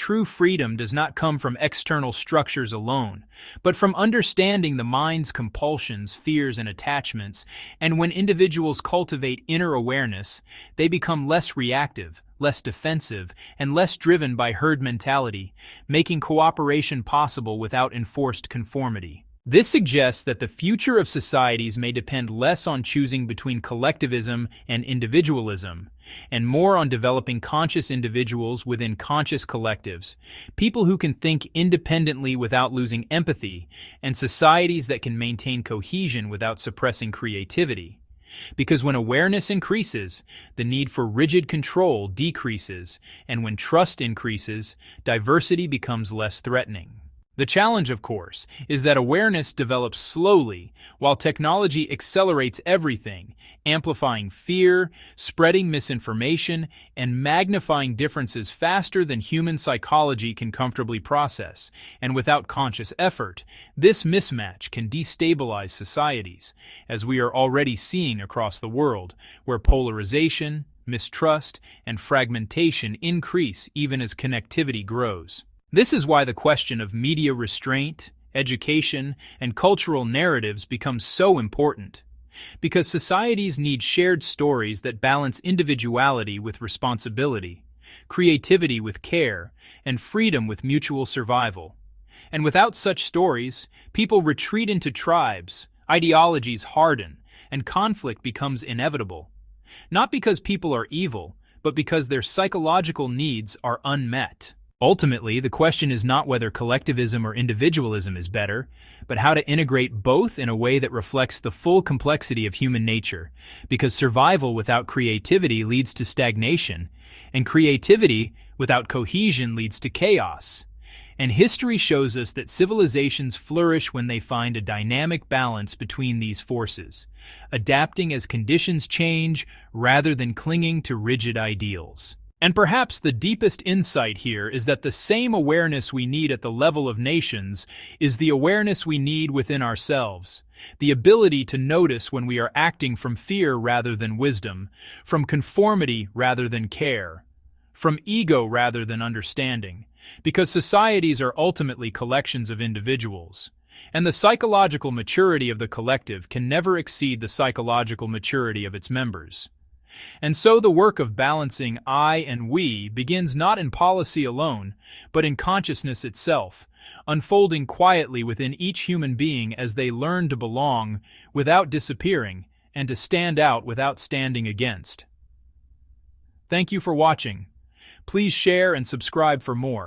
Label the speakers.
Speaker 1: true freedom does not come from external structures alone, but from understanding the mind's compulsions, fears, and attachments. And when individuals cultivate inner awareness, they become less reactive, less defensive, and less driven by herd mentality, making cooperation possible without enforced conformity. This suggests that the future of societies may depend less on choosing between collectivism and individualism, and more on developing conscious individuals within conscious collectives, people who can think independently without losing empathy, and societies that can maintain cohesion without suppressing creativity. Because when awareness increases, the need for rigid control decreases, and when trust increases, diversity becomes less threatening. The challenge, of course, is that awareness develops slowly, while technology accelerates everything, amplifying fear, spreading misinformation, and magnifying differences faster than human psychology can comfortably process. And without conscious effort, this mismatch can destabilize societies, as we are already seeing across the world, where polarization, mistrust, and fragmentation increase even as connectivity grows. This is why the question of media restraint, education, and cultural narratives becomes so important. Because societies need shared stories that balance individuality with responsibility, creativity with care, and freedom with mutual survival. And without such stories, people retreat into tribes, ideologies harden, and conflict becomes inevitable. Not because people are evil, but because their psychological needs are unmet. Ultimately, the question is not whether collectivism or individualism is better, but how to integrate both in a way that reflects the full complexity of human nature, because survival without creativity leads to stagnation, and creativity without cohesion leads to chaos. And history shows us that civilizations flourish when they find a dynamic balance between these forces, adapting as conditions change rather than clinging to rigid ideals. And perhaps the deepest insight here is that the same awareness we need at the level of nations is the awareness we need within ourselves, the ability to notice when we are acting from fear rather than wisdom, from conformity rather than care, from ego rather than understanding, because societies are ultimately collections of individuals, and the psychological maturity of the collective can never exceed the psychological maturity of its members. And so the work of balancing I and we begins not in policy alone, but in consciousness itself, unfolding quietly within each human being as they learn to belong without disappearing and to stand out without standing against. Thank you for watching. Please share and subscribe for more.